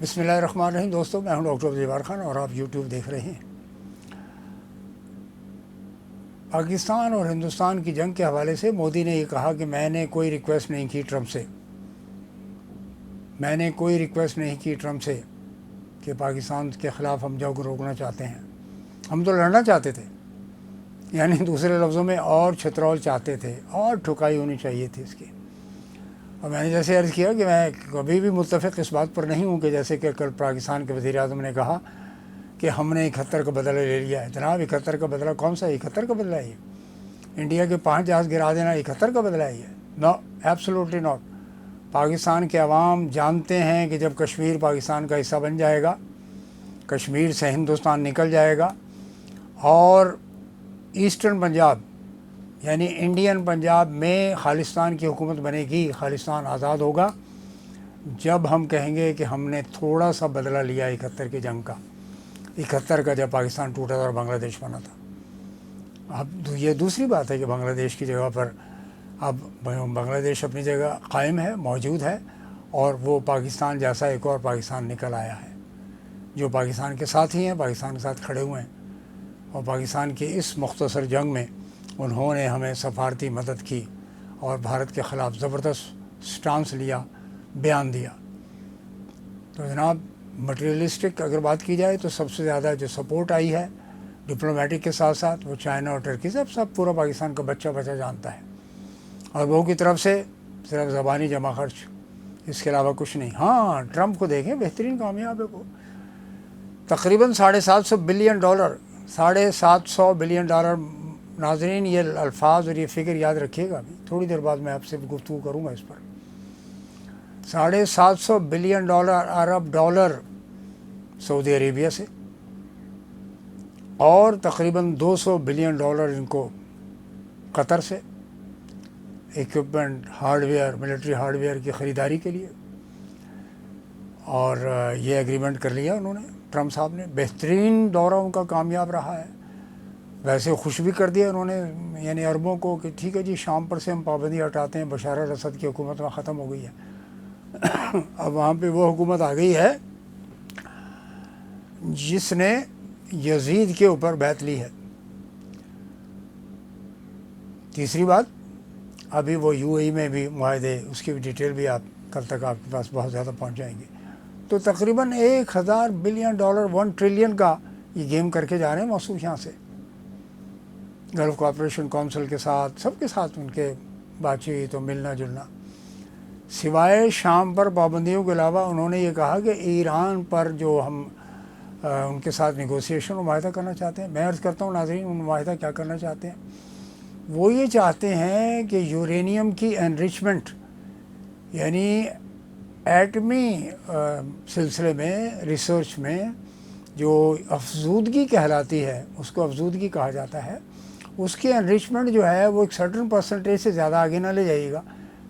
بسم اللہ الرحمن الرحیم۔ دوستوں، میں ہوں ڈاکٹر زیبار خان اور آپ یوٹیوب دیکھ رہے ہیں۔ پاکستان اور ہندوستان کی جنگ کے حوالے سے مودی نے یہ کہا کہ میں نے کوئی ریکویسٹ نہیں کی ٹرمپ سے کہ پاکستان کے خلاف ہم جنگ روکنا چاہتے ہیں۔ ہم تو لڑنا چاہتے تھے، یعنی دوسرے لفظوں میں اور چھترول چاہتے تھے اور ٹھکائی ہونی چاہیے تھی اس کی۔ اور میں نے جیسے عرض کیا کہ میں کبھی بھی متفق اس بات پر نہیں ہوں کہ جیسے کہ کل پاکستان کے وزیر اعظم نے کہا کہ ہم نے 71 کا بدلہ لے لیا ہے۔ جناب 71 کا بدلہ کون سا ہے؟ 71 کا بدلہ ہے؟ انڈیا کے 5 جہاز گرا دینا 71 کا بدلہ ہے؟ نو، ایبسولوٹلی ناٹ۔ پاکستان کے عوام جانتے ہیں کہ جب کشمیر پاکستان کا حصہ بن جائے گا، کشمیر سے ہندوستان نکل جائے گا اور ایسٹرن پنجاب یعنی انڈین پنجاب میں خالصتان کی حکومت بنے گی، خالصتان آزاد ہوگا، جب ہم کہیں گے کہ ہم نے تھوڑا سا بدلہ لیا 71 کی جنگ کا، 71 کا جب پاکستان ٹوٹا تھا اور بنگلہ دیش بنا تھا۔ اب یہ دوسری بات ہے کہ بنگلہ دیش کی جگہ پر اب بنگلہ دیش اپنی جگہ قائم ہے، موجود ہے، اور وہ پاکستان جیسا ایک اور پاکستان نکل آیا ہے جو پاکستان کے ساتھ ہی ہیں، پاکستان کے ساتھ کھڑے ہوئے ہیں، اور پاکستان کی اس مختصر جنگ میں انہوں نے ہمیں سفارتی مدد کی اور بھارت کے خلاف زبردست سٹانس لیا، بیان دیا۔ تو جناب مٹیریلسٹک اگر بات کی جائے تو سب سے زیادہ جو سپورٹ آئی ہے ڈپلومیٹک کے ساتھ ساتھ وہ چائنا اور ٹرکی سے سب پورا پاکستان کا بچہ جانتا ہے، اور وہ کی طرف سے صرف زبانی جمع خرچ، اس کے علاوہ کچھ نہیں۔ ہاں، ٹرمپ کو دیکھیں، بہترین کامیاب ہے وہ، تقریباً $750 بلین، $750 بلین۔ ناظرین، یہ الفاظ اور یہ فگر یاد رکھیے گا، ابھی تھوڑی دیر بعد میں آپ سے گفتگو کروں گا اس پر۔ $750 بلین عرب ڈالر سعودی عربیہ سے، اور تقریباً $200 بلین ان کو قطر سے equipment, hard where, military hard where کی خریداری کے لیے، اور یہ ایگریمنٹ کر لیا انہوں نے، ٹرمپ صاحب نے۔ بہترین دورہ ان کا کامیاب رہا ہے، ویسے خوش بھی کر دیا انہوں نے یعنی عربوں کو کہ ٹھیک ہے جی، شام پر سے ہم پابندی ہٹاتے ہیں، بشار الاسد کی حکومت وہاں ختم ہو گئی ہے۔ اب وہاں پہ وہ حکومت آ گئی ہے جس نے یزید کے اوپر بیعت لی ہے۔ تیسری بات، ابھی وہ یو اے ای میں بھی معاہدے، اس کی بھی ڈیٹیل بھی آپ کل تک آپ کے پاس بہت زیادہ پہنچ جائیں گے۔ تو تقریباً $1000 بلین، $1 ٹریلین کا یہ گیم کر کے جا رہے ہیں موصوف یہاں سے، گلف کوآپریشن کونسل کے ساتھ، سب کے ساتھ ان کے بات چیت و ملنا جلنا۔ سوائے شام پر پابندیوں کے علاوہ انہوں نے یہ کہا کہ ایران پر جو ہم ان کے ساتھ نیگوسیشن و معاہدہ کرنا چاہتے ہیں، میں عرض کرتا ہوں ناظرین، ان معاہدہ کیا کرنا چاہتے ہیں؟ وہ یہ چاہتے ہیں کہ یورینیم کی انریچمنٹ یعنی ایٹمی سلسلے میں، ریسرچ میں جو افزودگی کہلاتی ہے، اس کو افزودگی کہا جاتا ہے، اس کی انریچمنٹ جو ہے وہ ایک سرٹن پرسنٹیج سے زیادہ آگے نہ لے جائے گا،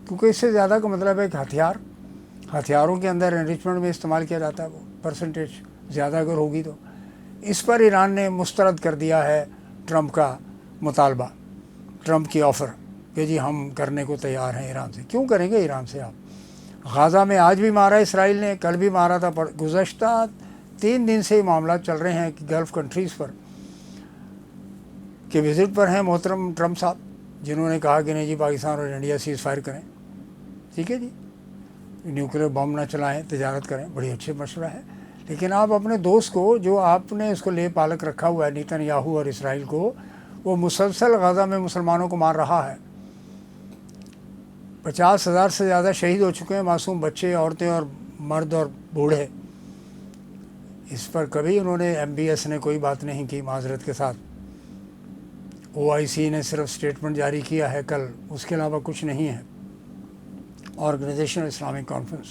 کیونکہ اس سے زیادہ کا مطلب ہے کہ ہتھیاروں کے اندر انریچمنٹ میں استعمال کیا جاتا ہے، وہ پرسنٹیج زیادہ اگر ہوگی تو۔ اس پر ایران نے مسترد کر دیا ہے ٹرمپ کا مطالبہ، ٹرمپ کی آفر کہ جی ہم کرنے کو تیار ہیں ایران سے۔ کیوں کریں گے ایران سے آپ؟ غازہ میں آج بھی مارا اسرائیل نے، کل بھی مارا تھا، گزشتہ 3 دن سے ہی معاملات چل رہے ہیں کہ گلف کنٹریز پر کہ وزٹ پر ہیں محترم ٹرمپ صاحب، جنہوں نے کہا کہ نہیں جی پاکستان اور انڈیا سیز فائر کریں، ٹھیک ہے جی، نیوکلیر بم نہ چلائیں، تجارت کریں، بڑی اچھی مشورہ ہے۔ لیکن آپ اپنے دوست کو، جو آپ نے اس کو لے پالک رکھا ہوا ہے، نیتن یاہو اور اسرائیل کو، وہ مسلسل غزہ میں مسلمانوں کو مار رہا ہے، 50,000 سے زیادہ شہید ہو چکے ہیں، معصوم بچے، عورتیں اور مرد اور بوڑھے۔ اس پر کبھی انہوں نے MBS نے کوئی بات نہیں کی معذرت کے ساتھ۔ OIC نے صرف سٹیٹمنٹ جاری کیا ہے کل، اس کے علاوہ کچھ نہیں ہے، آرگنائزیشن اسلامک کانفرنس۔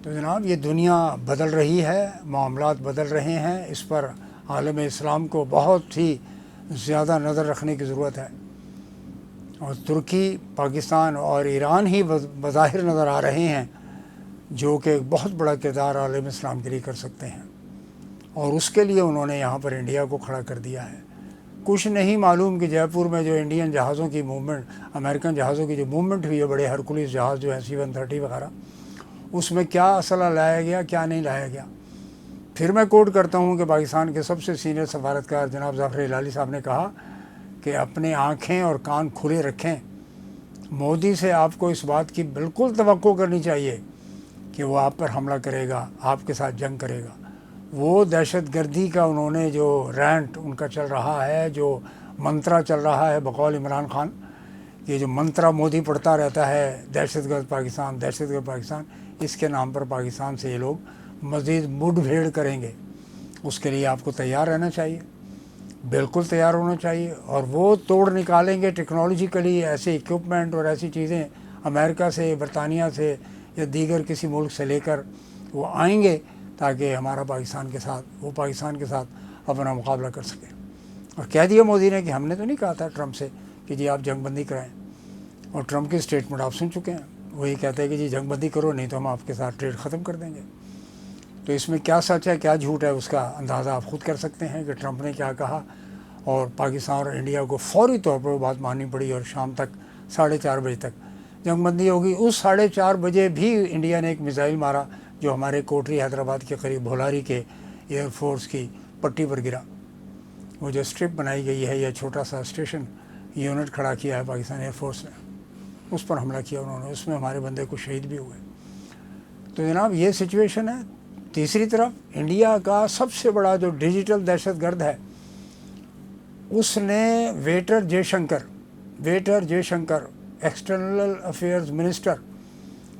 تو جناب یہ دنیا بدل رہی ہے، معاملات بدل رہے ہیں، اس پر عالم اسلام کو بہت ہی زیادہ نظر رکھنے کی ضرورت ہے، اور ترکی، پاکستان اور ایران ہی بظاہر نظر آ رہے ہیں جو کہ ایک بہت بڑا کردار عالم اسلام کے لیے کر سکتے ہیں، اور اس کے لیے انہوں نے یہاں پر انڈیا کو کھڑا کر دیا ہے۔ کچھ نہیں معلوم کہ جے پور میں جو انڈین جہازوں کی موومنٹ، امریکن جہازوں کی جو موومنٹ ہوئی ہے، بڑے ہرکولیس جہاز جو ہیں C-130 وغیرہ، اس میں کیا اسلحہ لایا گیا کیا نہیں لایا گیا۔ پھر میں کوٹ کرتا ہوں کہ پاکستان کے سب سے سینئر سفارتکار جناب ظفر ہلالی صاحب نے کہا کہ اپنے آنکھیں اور کان کھلے رکھیں، مودی سے آپ کو اس بات کی بالکل توقع کرنی چاہیے کہ وہ آپ پر حملہ کرے گا، آپ کے ساتھ جنگ کرے گا۔ وہ دہشت گردی کا انہوں نے جو رینٹ ان کا چل رہا ہے، جو منترا چل رہا ہے بقول عمران خان، یہ جو منترا مودی پڑھتا رہتا ہے دہشت گرد پاکستان دہشت گرد پاکستان، اس کے نام پر پاکستان سے یہ لوگ مزید مڈ بھیڑ کریں گے۔ اس کے لیے آپ کو تیار رہنا چاہیے، بالکل تیار ہونا چاہیے، اور وہ توڑ نکالیں گے ٹیکنالوجیکلی ایسے اکوپمنٹ اور ایسی چیزیں امریکہ سے، برطانیہ سے یا دیگر کسی ملک سے لے کر وہ آئیں گے تاکہ ہمارا پاکستان کے ساتھ اپنا مقابلہ کر سکے۔ اور کہہ دیا مودی نے کہ ہم نے تو نہیں کہا تھا ٹرمپ سے کہ جی آپ جنگ بندی کرائیں، اور ٹرمپ کی اسٹیٹمنٹ آپ سن چکے ہیں، وہی کہتے ہیں کہ جی جنگ بندی کرو نہیں تو ہم آپ کے ساتھ ٹریڈ ختم کر دیں گے۔ تو اس میں کیا سچ ہے کیا جھوٹ ہے اس کا اندازہ آپ خود کر سکتے ہیں کہ ٹرمپ نے کیا کہا، اور پاکستان اور انڈیا کو فوری طور پر وہ بات ماننی پڑی، اور شام تک 4:30 بجے تک جنگ بندی ہوگی۔ اس 4:30 بجے بھی انڈیا نے ایک میزائل مارا جو ہمارے کوٹری حیدرآباد کے قریب بھولاری کے ایئر فورس کی پٹی پر گرا۔ وہ جو اسٹرپ بنائی گئی ہے یا چھوٹا سا اسٹیشن یونٹ کھڑا کیا ہے پاکستان ایئر فورس نے، اس پر حملہ کیا انہوں نے، اس میں ہمارے بندے کو شہید بھی ہوئے۔ تو جناب یہ سچویشن ہے۔ تیسری طرف انڈیا کا سب سے بڑا جو ڈیجیٹل دہشت گرد ہے، اس نے ویٹر جے شنکر ایکسٹرنل افیئرز منسٹر،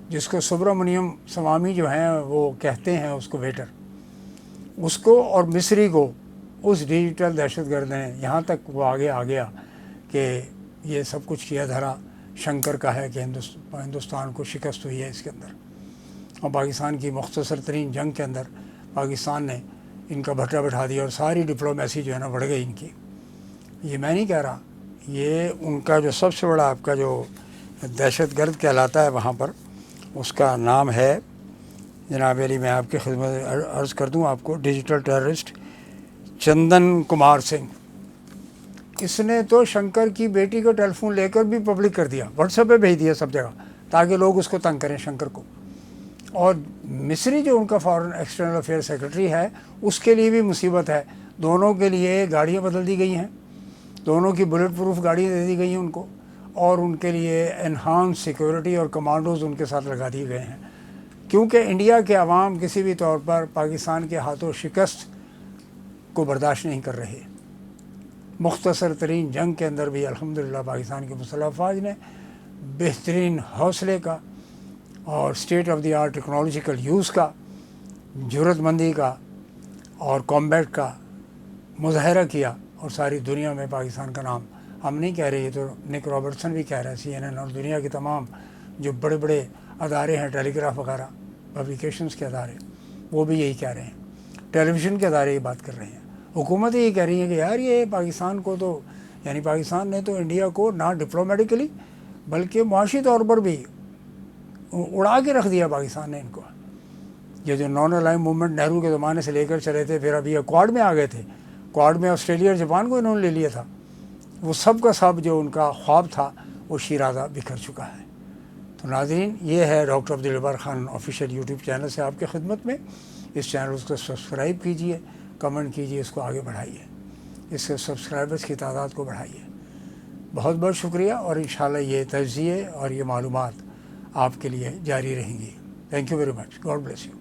جس کو سبرامنیم سوامی جو ہیں وہ کہتے ہیں اس کو ویٹر، اس کو اور مصری کو اس ڈیجیٹل دہشت گرد نے، یہاں تک وہ آگے آ گیا کہ یہ سب کچھ کیا دھرا شنکر کا ہے کہ ہندوستان کو شکست ہوئی ہے اس کے اندر، اور پاکستان کی مختصر ترین جنگ کے اندر پاکستان نے ان کا بھٹا بٹھا دیا، اور ساری ڈپلومیسی جو ہے نا بڑھ گئی ان کی۔ یہ میں نہیں کہہ رہا، یہ ان کا جو سب سے بڑا آپ کا جو دہشت گرد کہلاتا ہے وہاں پر، اس کا نام ہے جناب علی، میں آپ کی خدمت عرض کر دوں آپ کو، ڈیجیٹل ٹیررسٹ چندن کمار سنگھ۔ اس نے تو شنکر کی بیٹی کا ٹیلی فون لے کر بھی پبلک کر دیا، واٹس ایپ پہ بھیج دیا سب جگہ تاکہ لوگ اس کو تنگ کریں شنکر کو۔ اور مصری جو ان کا فارن ایکسٹرنل افیئر سیکرٹری ہے، اس کے لیے بھی مصیبت ہے۔ دونوں کے لیے گاڑیاں بدل دی گئی ہیں، دونوں کی بلٹ پروف گاڑیاں دے دی گئی ہیں ان کو، اور ان کے لیے انہانس سیکورٹی اور کمانڈوز ان کے ساتھ لگا دیے گئے ہیں، کیونکہ انڈیا کے عوام کسی بھی طور پر پاکستان کے ہاتھوں شکست کو برداشت نہیں کر رہے۔ مختصر ترین جنگ کے اندر بھی الحمدللہ پاکستان کی مسلح افواج نے بہترین حوصلے کا اور state of the art technological use کا، جرأت مندی کا اور کامبیٹ کا مظاہرہ کیا، اور ساری دنیا میں پاکستان کا نام، ہم نہیں کہہ رہے، یہ تو نک رابرٹسن بھی کہہ رہے ہیں، CNN اور دنیا کے تمام جو بڑے بڑے ادارے ہیں، ٹیلی گراف وغیرہ پبلیکیشنز کے ادارے، وہ بھی یہی کہہ رہے ہیں، ٹیلی ویژن کے ادارے یہ بات کر رہے ہیں، حکومت یہ کہہ رہی ہے کہ یار یہ پاکستان کو تو، یعنی پاکستان نے تو انڈیا کو نہ ڈپلومیٹکلی بلکہ معاشی طور پر بھی اڑا کے رکھ دیا پاکستان نے ان کو۔ یہ جو نان الائن موومنٹ نہرو کے زمانے سے لے کر چلے تھے، پھر ابھی کوڈ میں آ گئے تھے، کوڈ میں آسٹریلیا اور جاپان کو انہوں نے لے لیا تھا، وہ سب کا سب جو ان کا خواب تھا وہ شیرازہ بکھر چکا ہے۔ تو ناظرین، یہ ہے doctor Abdul Jabbar Khan official YouTube channel سے آپ کی خدمت میں۔ اس چینل کو سبسکرائب کیجئے، کمنٹ کیجئے، اس کو آگے بڑھائیے، اس کے سبسکرائبرز کی تعداد کو بڑھائیے۔ بہت بہت شکریہ، اور انشاءاللہ یہ تجزیے اور یہ معلومات آپ کے لیے جاری رہیں گی۔ Thank you very much, God bless you.